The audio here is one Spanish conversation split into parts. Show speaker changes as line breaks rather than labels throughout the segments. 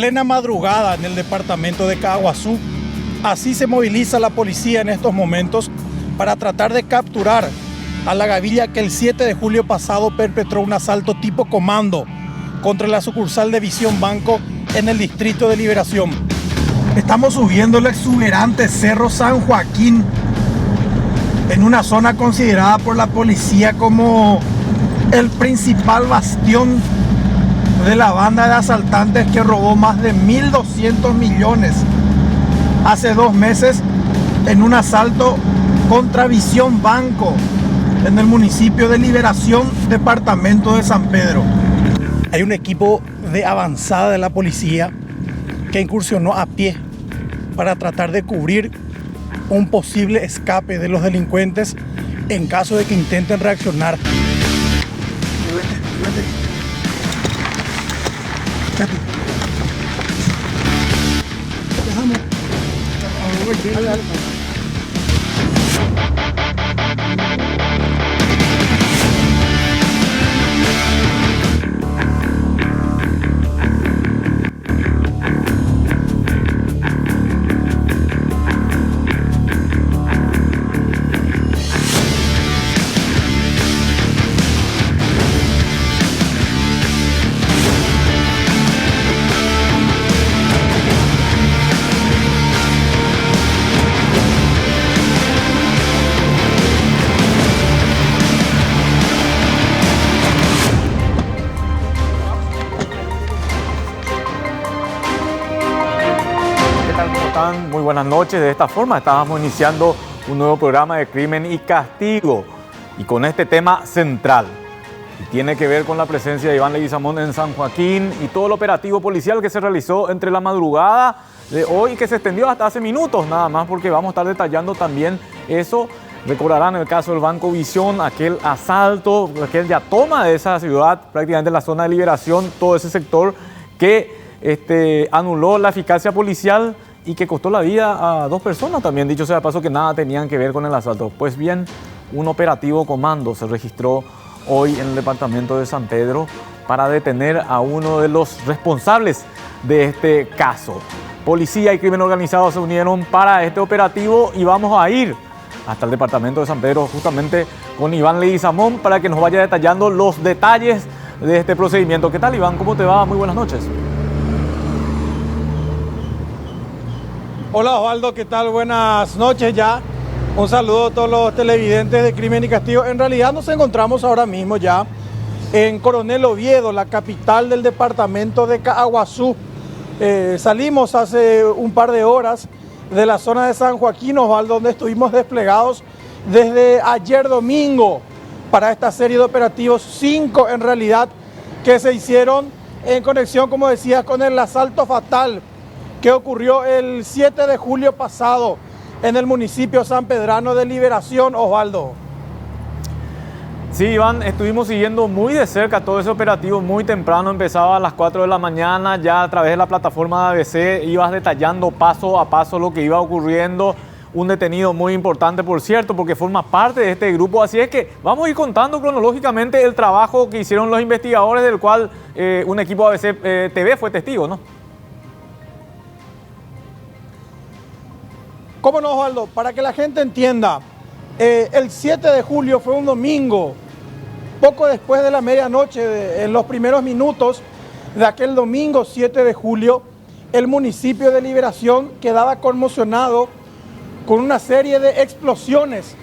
plena madrugada en el departamento de Caaguazú. Así se moviliza la policía en estos momentos para tratar de capturar a la gavilla que el 7 de julio pasado perpetró un asalto tipo comando contra la sucursal de Visión Banco en el distrito de Liberación. Estamos subiendo el exuberante Cerro San Joaquín en una zona considerada por la policía como el principal bastión de la banda de asaltantes que robó más de 1.200 millones hace 2 meses en un asalto contra Visión Banco en el municipio de Liberación, departamento de San Pedro. Hay un equipo de avanzada de la policía que incursionó a pie para tratar de cubrir un posible escape de los delincuentes en caso de que intenten reaccionar.
Muy buenas noches. De esta forma estábamos iniciando un nuevo programa de Crimen y Castigo y con este tema central. Y tiene que ver con la presencia de Iván Leguizamón en San Joaquín y todo el operativo policial que se realizó entre la madrugada de hoy y que se extendió hasta hace minutos nada más, porque vamos a estar detallando también eso. Recordarán el caso del Banco Visión, aquel asalto, aquella toma de esa ciudad, prácticamente la zona de Liberación, todo ese sector que anuló la eficacia policial y que costó la vida a 2 personas también, dicho sea de paso, que nada tenían que ver con el asalto. Pues bien, un operativo comando se registró hoy en el departamento de San Pedro para detener a uno de los responsables de este caso. Policía y crimen organizado se unieron para este operativo y vamos a ir hasta el departamento de San Pedro justamente con Iván Leguizamón para que nos vaya detallando los detalles de este procedimiento. ¿Qué tal, Iván? ¿Cómo te va? Muy buenas noches.
Hola Osvaldo, ¿qué tal? Buenas noches ya. Un saludo a todos los televidentes de Crimen y Castigo. En realidad nos encontramos ahora mismo ya en Coronel Oviedo, la capital del departamento de Caaguazú. Salimos hace un par de horas de la zona de San Joaquín, Osvaldo, donde estuvimos desplegados desde ayer domingo para esta serie de operativos, 5 en realidad, que se hicieron en conexión, como decías, con el asalto fatal que ocurrió el 7 de julio pasado en el municipio sanpedrano de Liberación, Osvaldo.
Sí, Iván, estuvimos siguiendo muy de cerca todo ese operativo, muy temprano, empezaba a las 4 de la mañana, ya a través de la plataforma de ABC ibas detallando paso a paso lo que iba ocurriendo. Un detenido muy importante, por cierto, porque forma parte de este grupo, así es que vamos a ir contando cronológicamente el trabajo que hicieron los investigadores, del cual un equipo ABC TV fue testigo, ¿no?
¿Cómo no, Osvaldo? Para que la gente entienda, el 7 de julio fue un domingo, poco después de la medianoche, en los primeros minutos de aquel domingo 7 de julio, el municipio de Liberación quedaba conmocionado con una serie de explosiones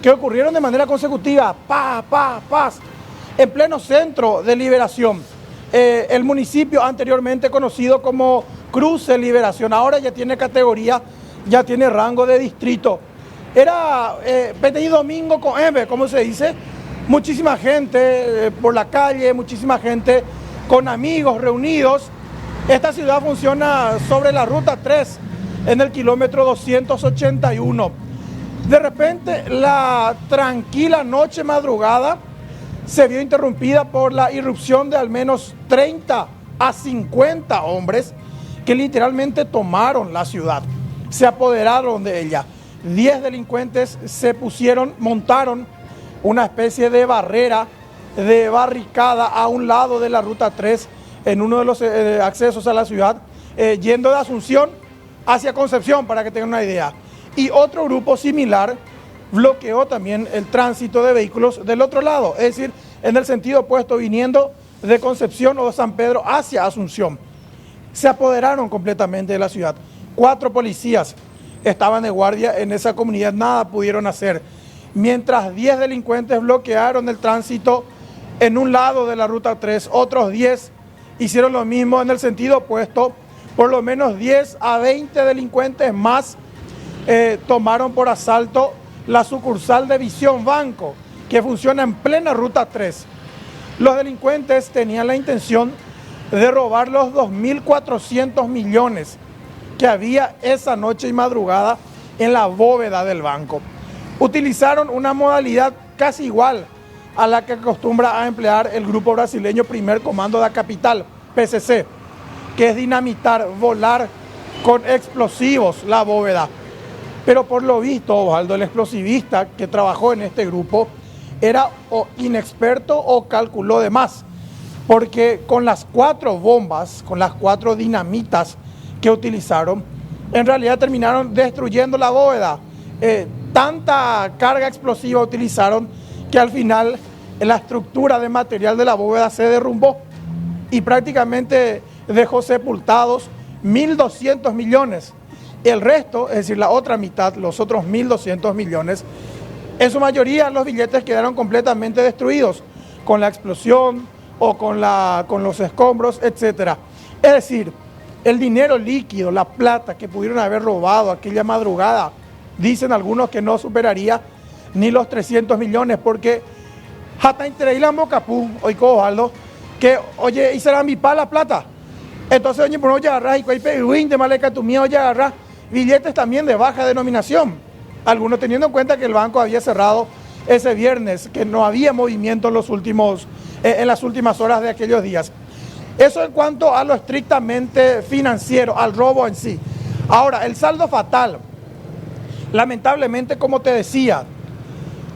que ocurrieron de manera consecutiva, en pleno centro de Liberación. El municipio anteriormente conocido como Cruce Liberación, ahora ya tiene categoría, ya tiene rango de distrito. Era Petit Domingo con M, como se dice, muchísima gente por la calle, muchísima gente con amigos reunidos. Esta ciudad funciona sobre la ruta 3, en el kilómetro 281. De repente, la tranquila noche madrugada se vio interrumpida por la irrupción de al menos 30 a 50 hombres que literalmente tomaron la ciudad. Se apoderaron de ella. 10 delincuentes montaron una especie de barrera, de barricada a un lado de la ruta 3, en uno de los accesos a la ciudad, yendo de Asunción hacia Concepción, para que tengan una idea. Y otro grupo similar bloqueó también el tránsito de vehículos del otro lado, es decir, en el sentido opuesto, viniendo de Concepción o de San Pedro hacia Asunción. Se apoderaron completamente de la ciudad. 4 policías estaban de guardia en esa comunidad, nada pudieron hacer. Mientras 10 delincuentes bloquearon el tránsito en un lado de la ruta 3, otros 10 hicieron lo mismo en el sentido opuesto. Por lo menos 10 a 20 delincuentes más tomaron por asalto la sucursal de Visión Banco, que funciona en plena ruta 3. Los delincuentes tenían la intención de robar los 2.400 millones que había esa noche y madrugada en la bóveda del banco. Utilizaron una modalidad casi igual a la que acostumbra a emplear el grupo brasileño Primer Comando de la Capital, PCC, que es dinamitar, volar con explosivos la bóveda. Pero por lo visto, Osvaldo, el explosivista que trabajó en este grupo era o inexperto o calculó de más, porque con las 4 bombas, con las 4 dinamitas que utilizaron, en realidad terminaron destruyendo la bóveda. Tanta carga explosiva utilizaron que al final la estructura de material de la bóveda se derrumbó y prácticamente dejó sepultados 1.200 millones. El resto, es decir, la otra mitad, los otros 1.200 millones, en su mayoría los billetes quedaron completamente destruidos con la explosión o con los escombros, etc. Es decir, el dinero líquido, la plata que pudieron haber robado aquella madrugada, dicen algunos que no superaría ni los 300 millones, porque hasta interailan Bocapú, hoy Osvaldo, que, oye, y será mi pa la plata. Entonces, oye, por no agarrar y cuál de maleca tu mío, oye, agarrar billetes también de baja denominación. Algunos teniendo en cuenta que el banco había cerrado ese viernes, que no había movimiento en las últimas horas de aquellos días. Eso en cuanto a lo estrictamente financiero, al robo en sí. Ahora, el saldo fatal, lamentablemente, como te decía,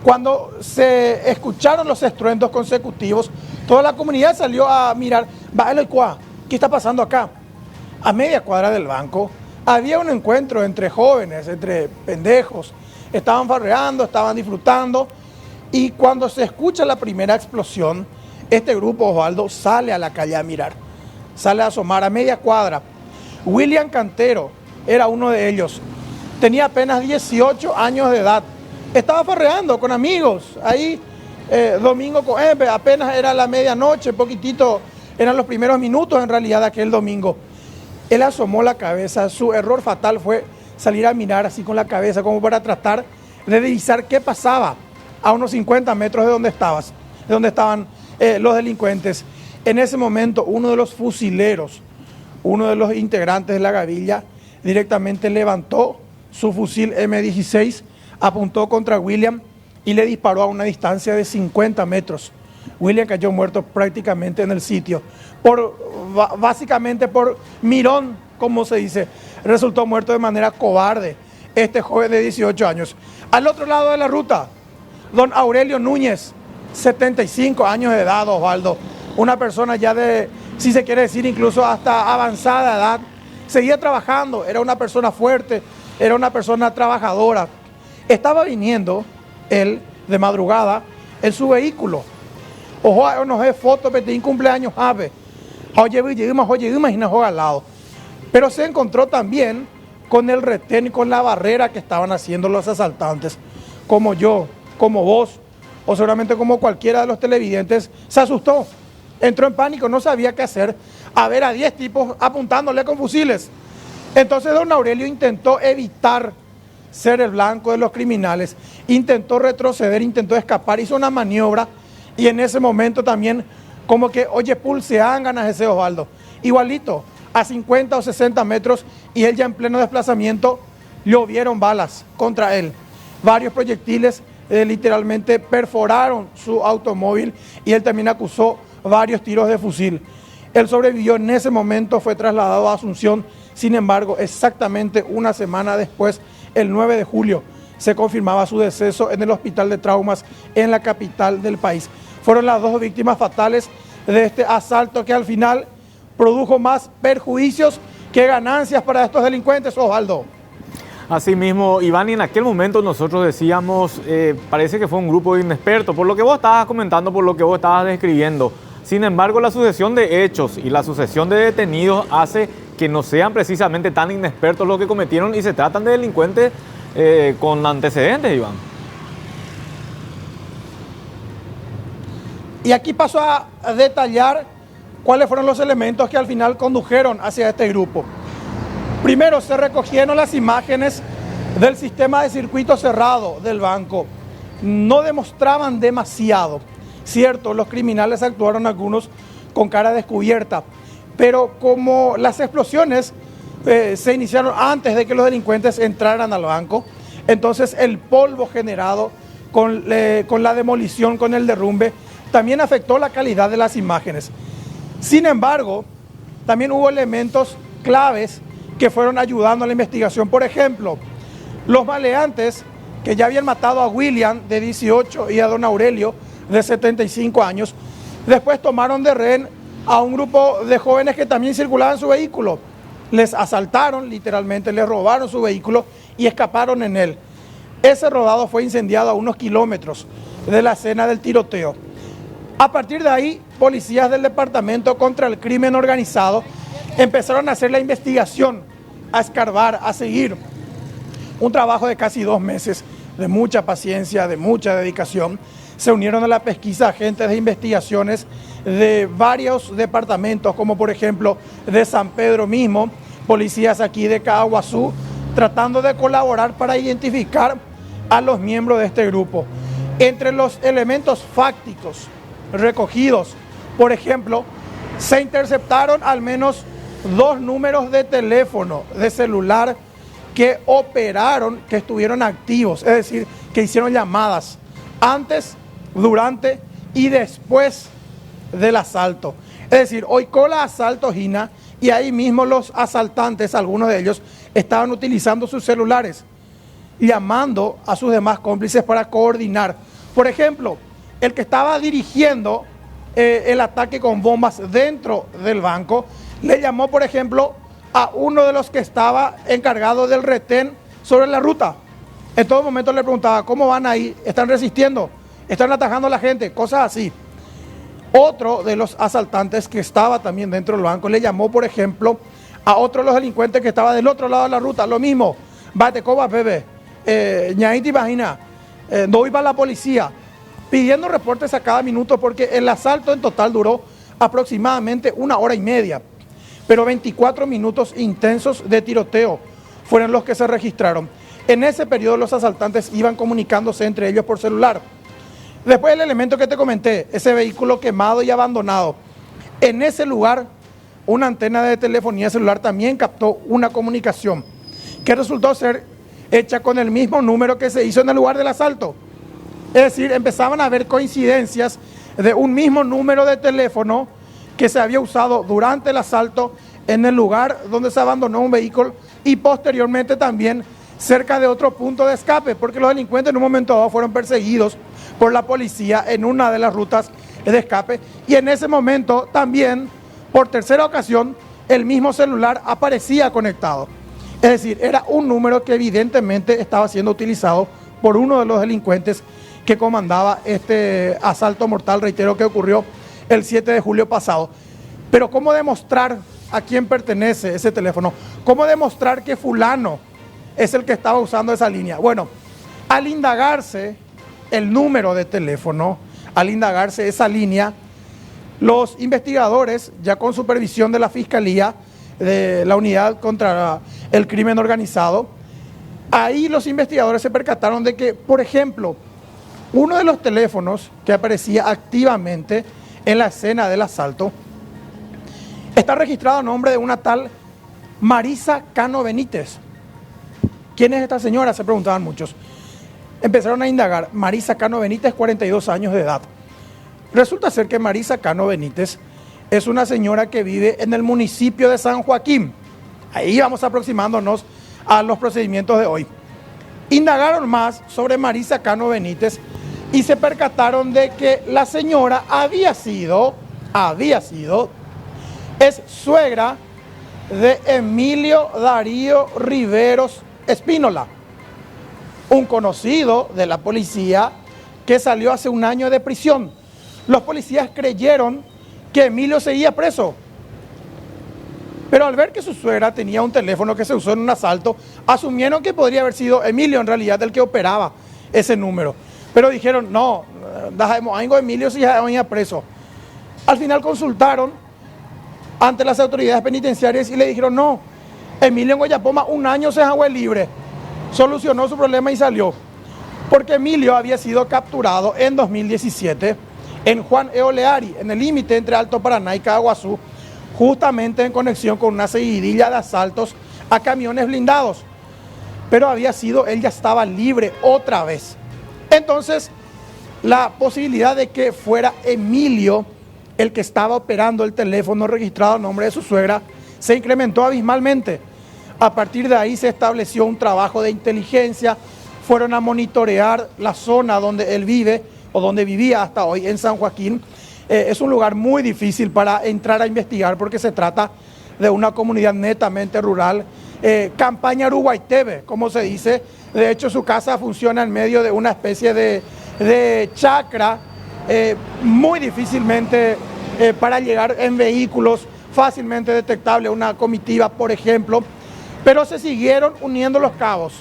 cuando se escucharon los estruendos consecutivos, toda la comunidad salió a mirar, ¿qué está pasando acá? A media cuadra del banco había un encuentro entre jóvenes, entre pendejos, estaban farreando, estaban disfrutando, y cuando se escucha la primera explosión, este grupo, Osvaldo, sale a la calle a mirar, sale a asomar a media cuadra. William Cantero era uno de ellos, tenía apenas 18 años de edad, estaba farreando con amigos, ahí domingo, apenas era la medianoche, poquitito, eran los primeros minutos en realidad de aquel domingo. Él asomó la cabeza, su error fatal fue salir a mirar así con la cabeza, como para tratar de divisar qué pasaba a unos 50 metros de donde estaban los delincuentes. En ese momento, uno de los fusileros, uno de los integrantes de la gavilla, directamente levantó su fusil M16, apuntó contra William y le disparó a una distancia de 50 metros. William cayó muerto prácticamente en el sitio, básicamente por mirón, como se dice. Resultó muerto de manera cobarde este joven de 18 años. Al otro lado de la ruta, don Aurelio Núñez, 75 años de edad, Osvaldo, una persona ya de, si se quiere decir, incluso hasta avanzada edad, seguía trabajando, era una persona fuerte, era una persona trabajadora. Estaba viniendo él de madrugada en su vehículo. Ojo, nos ve fotos de cumpleaños, al lado. Pero se encontró también con el retén y con la barrera que estaban haciendo los asaltantes. Como yo, como vos, o seguramente como cualquiera de los televidentes, se asustó. Entró en pánico, no sabía qué hacer. A ver a 10 tipos apuntándole con fusiles. Entonces don Aurelio intentó evitar ser el blanco de los criminales. Intentó retroceder, intentó escapar, hizo una maniobra. Y en ese momento también, como que, oye, pulsean ganas ese Osvaldo. Igualito, a 50 o 60 metros, y él ya en pleno desplazamiento, llovieron balas contra él. Varios proyectiles literalmente perforaron su automóvil y él también acusó varios tiros de fusil. Él sobrevivió en ese momento, fue trasladado a Asunción. Sin embargo, exactamente una semana después, el 9 de julio, se confirmaba su deceso en el hospital de traumas en la capital del país. Fueron las 2 víctimas fatales de este asalto que al final produjo más perjuicios que ganancias para estos delincuentes, Osvaldo.
Asimismo, Iván, y en aquel momento nosotros decíamos, parece que fue un grupo inexperto, por lo que vos estabas comentando, por lo que vos estabas describiendo. Sin embargo, la sucesión de hechos y la sucesión de detenidos hace que no sean precisamente tan inexpertos los que cometieron y se tratan de delincuentes con antecedentes, Iván.
Y aquí paso a detallar cuáles fueron los elementos que al final condujeron hacia este grupo. Primero, se recogieron las imágenes del sistema de circuito cerrado del banco. No demostraban demasiado. Cierto, los criminales actuaron algunos con cara descubierta, pero como las explosiones se iniciaron antes de que los delincuentes entraran al banco, entonces el polvo generado con la demolición, con el derrumbe, también afectó la calidad de las imágenes. Sin embargo, también hubo elementos claves que fueron ayudando a la investigación. Por ejemplo, los maleantes que ya habían matado a William, de 18, y a don Aurelio, de 75 años, después tomaron de rehén a un grupo de jóvenes que también circulaban en su vehículo. Les asaltaron, literalmente, les robaron su vehículo y escaparon en él. Ese rodado fue incendiado a unos kilómetros de la escena del tiroteo. A partir de ahí, policías del Departamento contra el Crimen Organizado empezaron a hacer la investigación, a escarbar, a seguir. Un trabajo de casi 2 meses, de mucha paciencia, de mucha dedicación. Se unieron a la pesquisa agentes de investigaciones de varios departamentos, como por ejemplo de San Pedro mismo, policías aquí de Caaguazú, tratando de colaborar para identificar a los miembros de este grupo. Entre los elementos fácticos recogidos, por ejemplo, se interceptaron al menos 2 números de teléfono, de celular, que operaron, que estuvieron activos, es decir, que hicieron llamadas antes, durante y después del asalto. Es decir, hoy cola asalto, Gina, y ahí mismo los asaltantes, algunos de ellos, estaban utilizando sus celulares, llamando a sus demás cómplices para coordinar. Por ejemplo, el que estaba dirigiendo el ataque con bombas dentro del banco, le llamó, por ejemplo, a uno de los que estaba encargado del retén sobre la ruta. En todo momento le preguntaba, ¿cómo van ahí? ¿Están resistiendo? ¿Están atajando a la gente? Cosas así. Otro de los asaltantes que estaba también dentro del banco le llamó, por ejemplo, a otro de los delincuentes que estaba del otro lado de la ruta. Lo mismo, bate coba, bebé, ñaíti imagina, no voy para la policía, pidiendo reportes a cada minuto, porque el asalto en total duró aproximadamente 1 hora y media. Pero 24 minutos intensos de tiroteo fueron los que se registraron. En ese periodo los asaltantes iban comunicándose entre ellos por celular. Después el elemento que te comenté, ese vehículo quemado y abandonado. En ese lugar, una antena de telefonía celular también captó una comunicación que resultó ser hecha con el mismo número que se hizo en el lugar del asalto. Es decir, empezaban a haber coincidencias de un mismo número de teléfono que se había usado durante el asalto en el lugar donde se abandonó un vehículo y posteriormente también cerca de otro punto de escape, porque los delincuentes en un momento dado fueron perseguidos por la policía en una de las rutas de escape, y en ese momento también, por tercera ocasión, el mismo celular aparecía conectado. Es decir, era un número que evidentemente estaba siendo utilizado por uno de los delincuentes que comandaba este asalto mortal, reitero, que ocurrió el 7 de julio pasado. Pero ¿cómo demostrar a quién pertenece ese teléfono? ¿Cómo demostrar que fulano es el que estaba usando esa línea? Bueno, al indagarse el número de teléfono, al indagarse esa línea, los investigadores, ya con supervisión de la Fiscalía, de la Unidad contra el Crimen Organizado, ahí los investigadores se percataron de que, por ejemplo, uno de los teléfonos que aparecía activamente en la escena del asalto está registrado a nombre de una tal Marisa Cano Benítez. ¿Quién es esta señora?, se preguntaban muchos. Empezaron a indagar. Marisa Cano Benítez, 42 años de edad. Resulta ser que Marisa Cano Benítez es una señora que vive en el municipio de San Joaquín. Ahí vamos aproximándonos a los procedimientos de hoy. Indagaron más sobre Marisa Cano Benítez y se percataron de que la señora había sido es suegra de Emilio Darío Riveros Espínola, un conocido de la policía que salió hace un año de prisión. Los policías creyeron que Emilio seguía preso, pero al ver que su suegra tenía un teléfono que se usó en un asalto, asumieron que podría haber sido Emilio en realidad el que operaba ese número. Pero dijeron, no, Emilio sí ya preso. Al final consultaron ante las autoridades penitenciarias y le dijeron, no, Emilio en Guayapoma un año se fue libre, solucionó su problema y salió. Porque Emilio había sido capturado en 2017 en Juan Eoleari, en el límite entre Alto Paraná y Caguazú, justamente en conexión con una seguidilla de asaltos a camiones blindados. Pero él ya estaba libre otra vez. Entonces, la posibilidad de que fuera Emilio el que estaba operando el teléfono registrado a nombre de su suegra se incrementó abismalmente. A partir de ahí se estableció un trabajo de inteligencia, fueron a monitorear la zona donde él vive o donde vivía hasta hoy en San Joaquín. Es un lugar muy difícil para entrar a investigar porque se trata de una comunidad netamente rural, campaña Uruguayteve, como se dice. De hecho, su casa funciona en medio de una especie de chacra, muy difícilmente para llegar en vehículos, fácilmente detectable una comitiva, por ejemplo, pero se siguieron uniendo los cabos.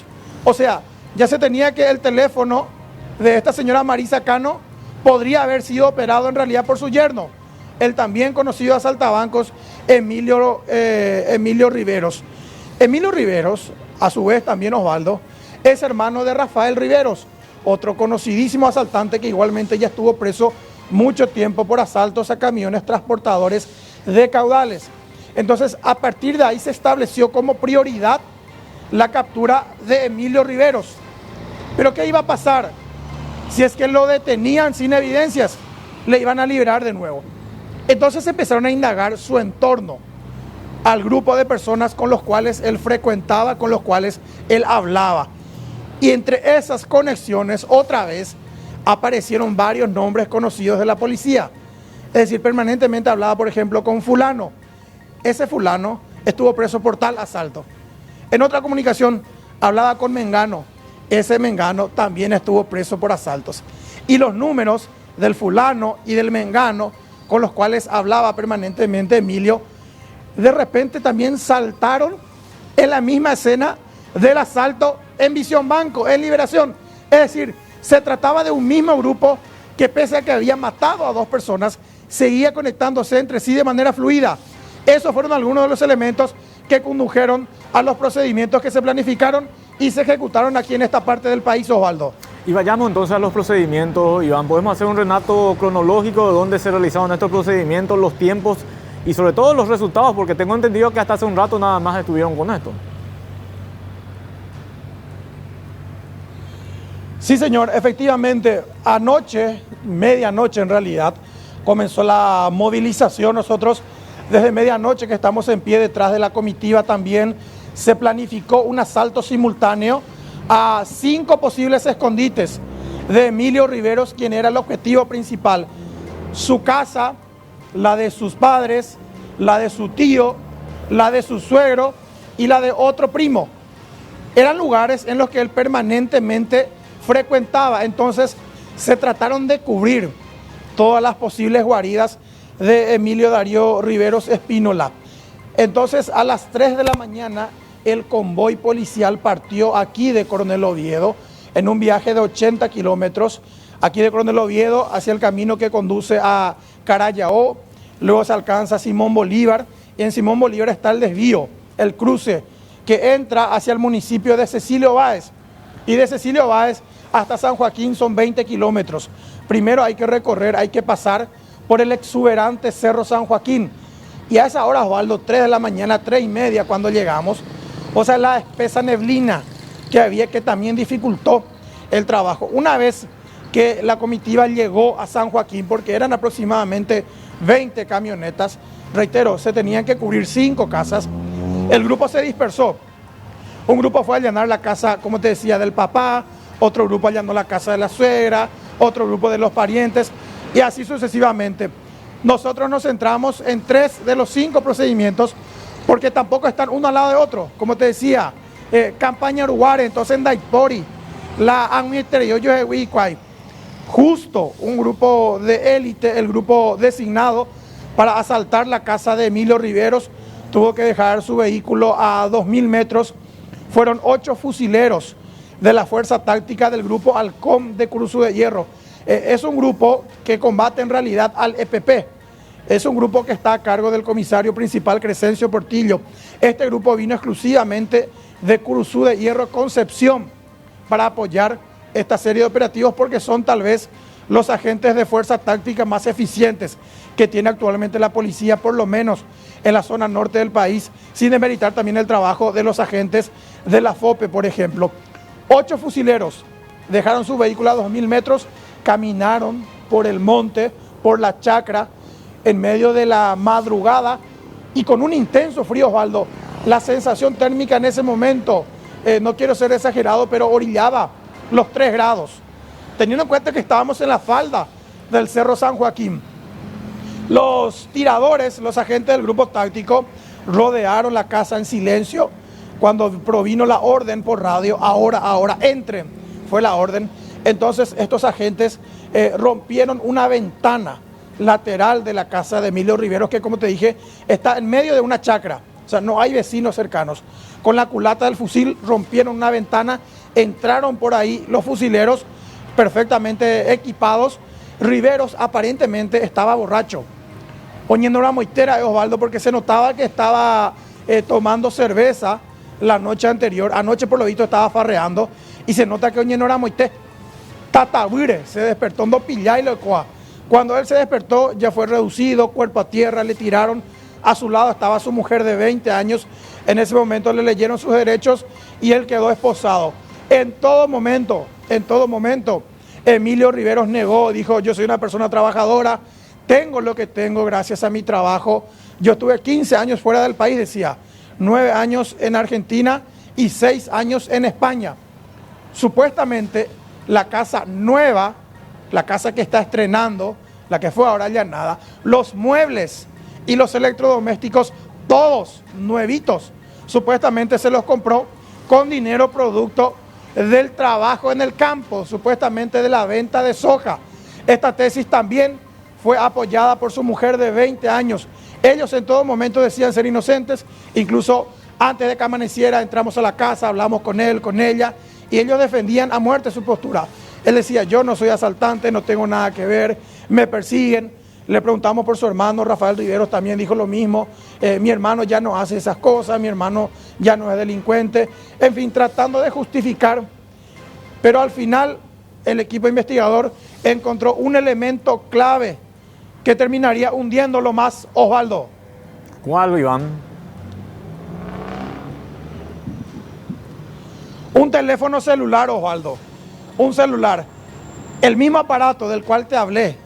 O sea, ya se tenía que el teléfono de esta señora Marisa Cano podría haber sido operado en realidad por su yerno, el también conocido asaltabancos Emilio Riveros. Emilio Riveros, a su vez también Osvaldo, es hermano de Rafael Riveros, otro conocidísimo asaltante que igualmente ya estuvo preso mucho tiempo por asaltos a camiones transportadores de caudales. Entonces, a partir de ahí se estableció como prioridad la captura de Emilio Riveros. ¿Pero qué iba a pasar? Si es que lo detenían sin evidencias, le iban a liberar de nuevo. Entonces empezaron a indagar su entorno, al grupo de personas con los cuales él frecuentaba, con los cuales él hablaba. Y entre esas conexiones, otra vez, aparecieron varios nombres conocidos de la policía. Es decir, permanentemente hablaba, por ejemplo, con fulano. Ese fulano estuvo preso por tal asalto. En otra comunicación hablaba con mengano. Ese mengano también estuvo preso por asaltos. Y los números del fulano y del mengano con los cuales hablaba permanentemente Emilio, de repente también saltaron en la misma escena del asalto en Visión Banco, en Liberación. Es decir, se trataba de un mismo grupo que, pese a que había matado a dos personas, seguía conectándose entre sí de manera fluida. Esos fueron algunos de los elementos que condujeron a los procedimientos que se planificaron y se ejecutaron aquí en esta parte del país, Osvaldo.
Y vayamos entonces a los procedimientos, Iván. ¿Podemos hacer un relato cronológico de dónde se realizaron estos procedimientos, los tiempos y sobre todo los resultados? Porque tengo entendido que hasta hace un rato nada más estuvieron con esto.
Sí, señor, efectivamente, anoche, medianoche en realidad, comenzó la movilización. Nosotros desde medianoche que estamos en pie detrás de la comitiva también se planificó un asalto simultáneo a 5 posibles escondites de Emilio Riveros, quien era el objetivo principal. Su casa, la de sus padres, la de su tío, la de su suegro y la de otro primo. Eran lugares en los que él permanentemente frecuentaba. Entonces se trataron de cubrir todas las posibles guaridas de Emilio Darío Riveros Espínola. Entonces a las 3 de la mañana el convoy policial partió aquí de Coronel Oviedo en un viaje de 80 kilómetros, aquí de Coronel Oviedo hacia el camino que conduce a Carayao. Luego se alcanza Simón Bolívar y en Simón Bolívar está el desvío, el cruce que entra hacia el municipio de Cecilio Báez, y de Cecilio Báez hasta San Joaquín son 20 kilómetros. Primero hay que recorrer, hay que pasar por el exuberante Cerro San Joaquín. Y a esa hora, Osvaldo, 3 de la mañana, 3:30 cuando llegamos, o sea, la espesa neblina que había, que también dificultó el trabajo. Una vez que la comitiva llegó a San Joaquín, porque eran aproximadamente 20 camionetas, reitero, se tenían que cubrir 5 casas, el grupo se dispersó. Un grupo fue a allanar la casa, como te decía, del papá, otro grupo allanó la casa de la suegra, otro grupo de los parientes, y así sucesivamente. Nosotros nos centramos en 3 de los 5 procedimientos porque tampoco están uno al lado de otro. Como te decía, campaña Uruguay, entonces en Daipori, la Administración de Huicuay, justo un grupo de élite, el grupo designado para asaltar la casa de Emilio Riveros, tuvo que dejar su vehículo a 2.000 metros. Fueron 8 fusileros de la Fuerza Táctica del Grupo Halcón de Cruz de Hierro. Es un grupo que combate en realidad al EPP. Es un grupo que está a cargo del comisario principal Crescencio Portillo. Este grupo vino exclusivamente de Cruz de Hierro Concepción para apoyar esta serie de operativos porque son tal vez los agentes de fuerza táctica más eficientes que tiene actualmente la policía, por lo menos en la zona norte del país, sin demeritar también el trabajo de los agentes de la FOPE, por ejemplo. 8 fusileros dejaron su vehículo a 2.000 metros, caminaron por el monte, por la chacra, en medio de la madrugada y con un intenso frío, Osvaldo. La sensación térmica en ese momento, no quiero ser exagerado, pero orillaba los 3 grados. Teniendo en cuenta que estábamos en la falda del Cerro San Joaquín. Los tiradores, los agentes del grupo táctico, rodearon la casa en silencio cuando provino la orden por radio, ahora, entren, fue la orden. Entonces estos agentes rompieron una ventana lateral de la casa de Emilio Riveros, que como te dije, está en medio de una chacra, o sea, no hay vecinos cercanos. Con la culata del fusil rompieron una ventana, entraron por ahí los fusileros perfectamente equipados. Riveros aparentemente estaba borracho, poniendo una moitera, Osvaldo, porque se notaba que estaba tomando cerveza la noche anterior. Anoche por lo visto estaba farreando y se nota que Oñeno era moité. Tatabuire se despertó en Dopillá y Locoa. Cuando él se despertó ya fue reducido, cuerpo a tierra, le tiraron. A su lado estaba su mujer de 20 años. En ese momento le leyeron sus derechos y él quedó esposado. En todo momento, Emilio Riveros negó, dijo: yo soy una persona trabajadora, tengo lo que tengo gracias a mi trabajo. Yo estuve 15 años fuera del país, decía, 9 años en Argentina y 6 años en España. Supuestamente la casa nueva, la casa que está estrenando, la que fue ahora allanada, los muebles y los electrodomésticos, todos nuevitos, supuestamente se los compró con dinero producto del trabajo en el campo, supuestamente de la venta de soja. Esta tesis también fue apoyada por su mujer de 20 años. Ellos en todo momento decían ser inocentes, incluso antes de que amaneciera entramos a la casa, hablamos con él, con ella, y ellos defendían a muerte su postura. Él decía: yo no soy asaltante, no tengo nada que ver, me persiguen. Le preguntamos por su hermano, Rafael Riveros también dijo lo mismo. Mi hermano ya no hace esas cosas, mi hermano ya no es delincuente. En fin, tratando de justificar, pero al final el equipo investigador encontró un elemento clave que terminaría hundiéndolo más, Osvaldo.
¿Cuál, Iván?
Un teléfono celular, Osvaldo. Un celular. El mismo aparato del cual te hablé,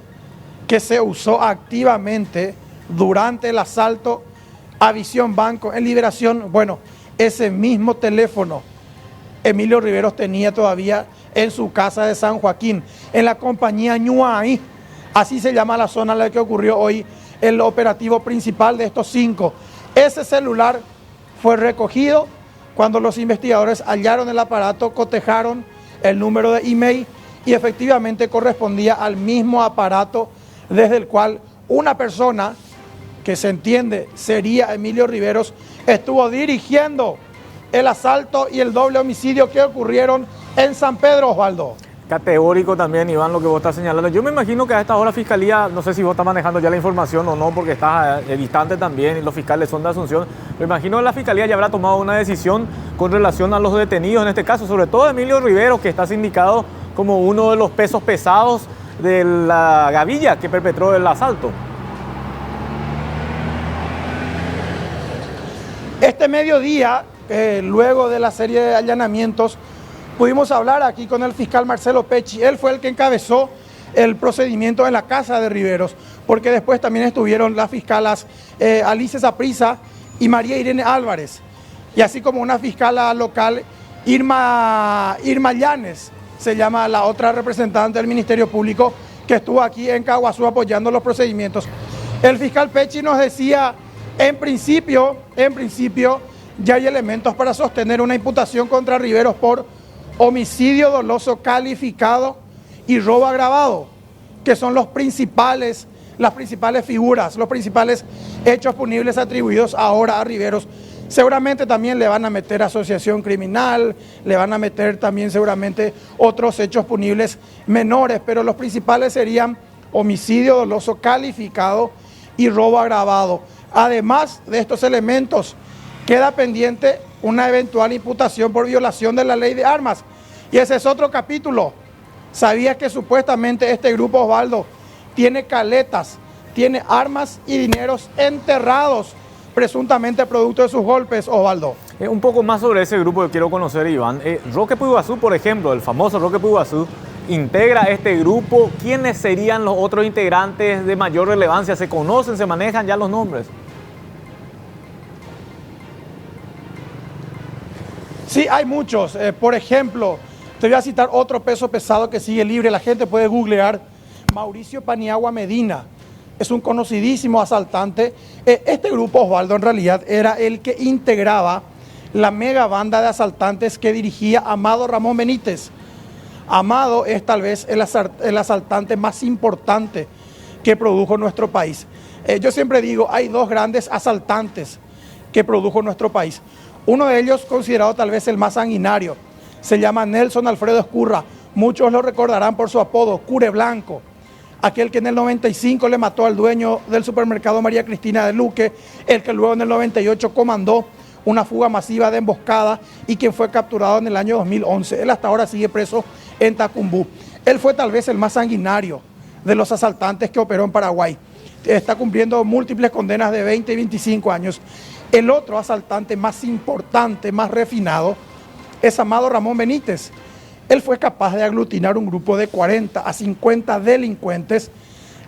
que se usó activamente durante el asalto a Visión Banco en Liberación. Bueno, ese mismo teléfono Emilio Riveros tenía todavía en su casa de San Joaquín, en la compañía Ñuay. Así se llama la zona en la que ocurrió hoy el operativo principal de estos 5. Ese celular fue recogido cuando los investigadores hallaron el aparato, cotejaron el número de email y efectivamente correspondía al mismo aparato desde el cual una persona que se entiende sería Emilio Riveros estuvo dirigiendo el asalto y el doble homicidio que ocurrieron en San Pedro, Osvaldo.
Categórico también, Iván, lo que vos estás señalando. Yo me imagino que a esta hora Fiscalía, no sé si vos estás manejando ya la información o no, porque estás distante también y los fiscales son de Asunción. Me imagino que la Fiscalía ya habrá tomado una decisión con relación a los detenidos, en este caso, sobre todo Emilio Riveros, que está sindicado como uno de los pesos pesados de la gavilla que perpetró el asalto.
Este mediodía, luego de la serie de allanamientos, pudimos hablar aquí con el fiscal Marcelo Pecci. Él fue el que encabezó el procedimiento en la casa de Riveros, porque después también estuvieron las fiscalas Alice Saprissa y María Irene Álvarez, y así como una fiscala local, Irma Llanes, se llama la otra representante del Ministerio Público, que estuvo aquí en Caguazú apoyando los procedimientos. El fiscal Pecci nos decía, en principio, ya hay elementos para sostener una imputación contra Riveros por homicidio doloso calificado y robo agravado, que son las principales figuras, los principales hechos punibles atribuidos ahora a Riveros. Seguramente también le van a meter asociación criminal, le van a meter también seguramente otros hechos punibles menores, pero los principales serían homicidio doloso calificado y robo agravado. Además de estos elementos, queda pendiente una eventual imputación por violación de la ley de armas. Y ese es otro capítulo. ¿Sabías que supuestamente este grupo, Osvaldo, tiene caletas, tiene armas y dineros enterrados, presuntamente producto de sus golpes, Osvaldo?
Un poco más sobre ese grupo que quiero conocer, Iván. Roque Puiguazú, por ejemplo, el famoso Roque Puiguazú, integra este grupo. ¿Quiénes serían los otros integrantes de mayor relevancia? ¿Se conocen, se manejan ya los nombres?
Sí, hay muchos. Por ejemplo, te voy a citar otro peso pesado que sigue libre. La gente puede googlear Mauricio Paniagua Medina. Es un conocidísimo asaltante. Este grupo, Osvaldo, en realidad era el que integraba la mega banda de asaltantes que dirigía Amado Ramón Benítez. Amado es tal vez el asaltante más importante que produjo nuestro país. Yo siempre digo, hay dos grandes asaltantes que produjo nuestro país. Uno de ellos, considerado tal vez el más sanguinario, se llama Nelson Alfredo Escurra. Muchos lo recordarán por su apodo, Cure Blanco. Aquel que en el 95 le mató al dueño del supermercado María Cristina de Luque, el que luego en el 98 comandó una fuga masiva de emboscada y quien fue capturado en el año 2011. Él hasta ahora sigue preso en Tacumbú. Él fue tal vez el más sanguinario de los asaltantes que operó en Paraguay. Está cumpliendo múltiples condenas de 20 y 25 años. El otro asaltante más importante, más refinado, es Amado Ramón Benítez. Él fue capaz de aglutinar un grupo de 40 a 50 delincuentes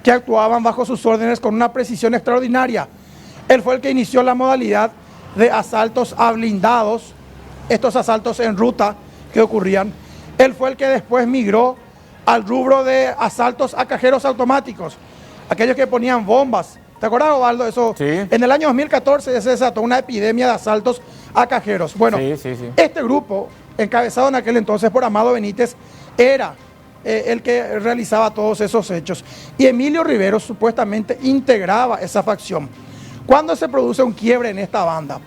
que actuaban bajo sus órdenes con una precisión extraordinaria. Él fue el que inició la modalidad de asaltos a blindados, estos asaltos en ruta que ocurrían. Él fue el que después migró al rubro de asaltos a cajeros automáticos, aquellos que ponían bombas. ¿Te acuerdas, Osvaldo? Eso,
sí.
En el año 2014 se desató una epidemia de asaltos a cajeros. Bueno,
sí.
Este grupo, encabezado en aquel entonces por Amado Benítez, era el que realizaba todos esos hechos. Y Emilio Riveros supuestamente integraba esa facción. ¿Cuándo se produce un quiebre en esta banda?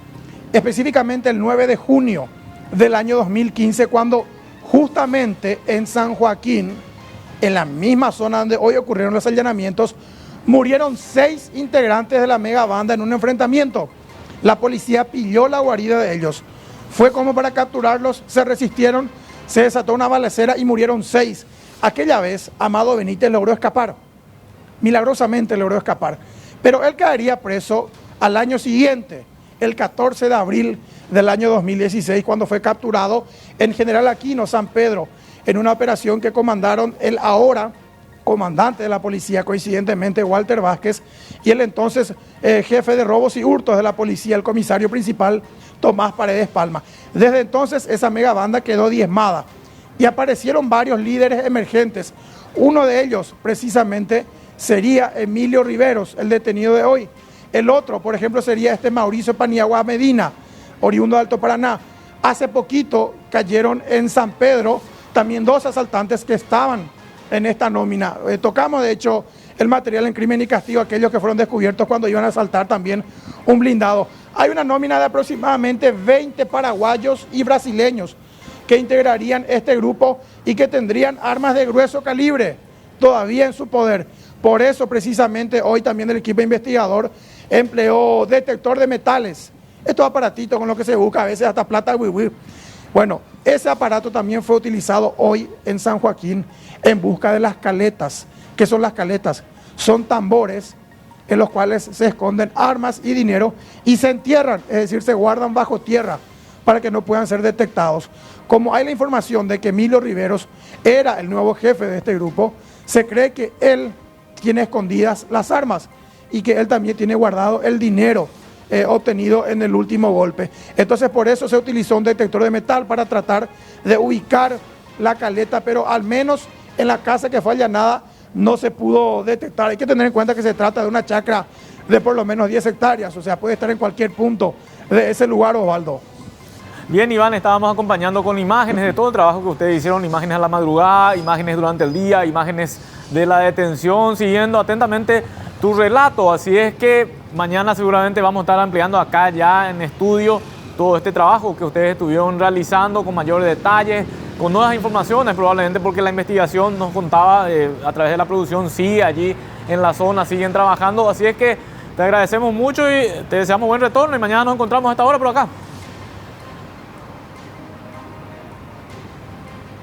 Específicamente el 9 de junio del año 2015, cuando justamente en San Joaquín, en la misma zona donde hoy ocurrieron los allanamientos, murieron 6 integrantes de la mega banda en un enfrentamiento. La policía pilló la guarida de ellos. Fue como para capturarlos, se resistieron, se desató una balacera y murieron 6. Aquella vez Amado Benítez logró escapar. Milagrosamente logró escapar. Pero él caería preso al año siguiente, el 14 de abril del año 2016, cuando fue capturado en General Aquino, San Pedro, en una operación que comandaron el ahora comandante de la policía, coincidentemente Walter Vázquez, y el entonces jefe de robos y hurtos de la policía, el comisario principal Tomás Paredes Palma. Desde entonces esa mega banda quedó diezmada y aparecieron varios líderes emergentes. Uno de ellos precisamente sería Emilio Riveros, el detenido de hoy. El otro, por ejemplo, sería Mauricio Paniagua Medina, oriundo de Alto Paraná. Hace poquito cayeron en San Pedro también 2 asaltantes que estaban en esta nómina. Tocamos, de hecho, el material en Crimen y Castigo, aquellos que fueron descubiertos cuando iban a asaltar también un blindado. Hay una nómina de aproximadamente 20 paraguayos y brasileños que integrarían este grupo y que tendrían armas de grueso calibre todavía en su poder. Por eso, precisamente, hoy también el equipo investigador empleó detector de metales. Estos aparatitos con los que se busca a veces hasta plata wiwi. Bueno, ese aparato también fue utilizado hoy en San Joaquín en busca de las caletas. ¿Qué son las caletas? Son tambores en los cuales se esconden armas y dinero y se entierran, es decir, se guardan bajo tierra para que no puedan ser detectados. Como hay la información de que Emilio Riveros era el nuevo jefe de este grupo, se cree que él tiene escondidas las armas y que él también tiene guardado el dinero obtenido en el último golpe. Entonces por eso se utilizó un detector de metal para tratar de ubicar la caleta, pero al menos en la casa que fue allanada no se pudo detectar. Hay que tener en cuenta que se trata de una chacra de por lo menos 10 hectáreas, o sea, puede estar en cualquier punto de ese lugar, Osvaldo.
Bien, Iván, estábamos acompañando con imágenes de todo el trabajo que ustedes hicieron, imágenes a la madrugada, imágenes durante el día, imágenes de la detención, siguiendo atentamente tu relato. Así es que mañana seguramente vamos a estar ampliando acá ya en estudio todo este trabajo que ustedes estuvieron realizando con mayores detalles, con nuevas informaciones probablemente, porque la investigación nos contaba a través de la producción, sí, allí en la zona siguen trabajando. Así es que te agradecemos mucho y te deseamos buen retorno y mañana nos encontramos a esta hora por acá.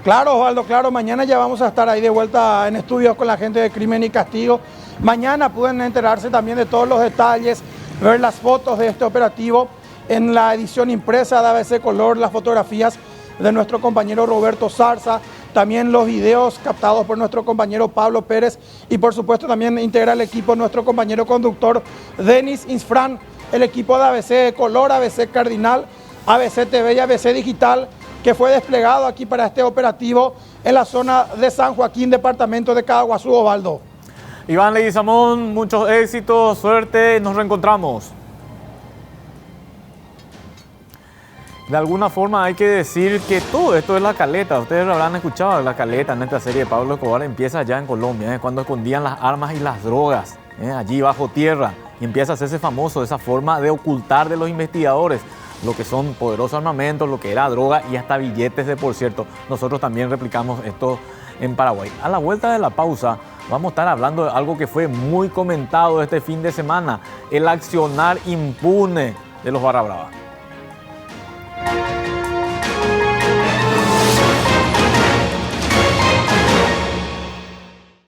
Claro, Osvaldo, claro, mañana ya vamos a estar ahí de vuelta en estudios con la gente de Crimen y Castigo. Mañana pueden enterarse también de todos los detalles, ver las fotos de este operativo en la edición impresa de ABC Color, las fotografías de nuestro compañero Roberto Zarza, también los videos captados por nuestro compañero Pablo Pérez y por supuesto también integra el equipo nuestro compañero conductor Denis Insfran, el equipo de ABC Color, ABC Cardinal, ABC TV y ABC Digital, que fue desplegado aquí para este operativo en la zona de San Joaquín, departamento de Caaguazú, Osvaldo.
Iván Leguizamón, muchos éxitos, suerte, nos reencontramos. De alguna forma hay que decir que todo esto es La Caleta. Ustedes lo habrán escuchado, La Caleta, en esta serie de Pablo Escobar, empieza allá en Colombia, cuando escondían las armas y las drogas, allí bajo tierra, y empieza a hacerse famoso esa forma de ocultar de los investigadores lo que son poderosos armamentos, lo que era droga y hasta billetes de por cierto. Nosotros también replicamos esto en Paraguay. A la vuelta de la pausa vamos a estar hablando de algo que fue muy comentado este fin de semana, el accionar impune de los barra brava.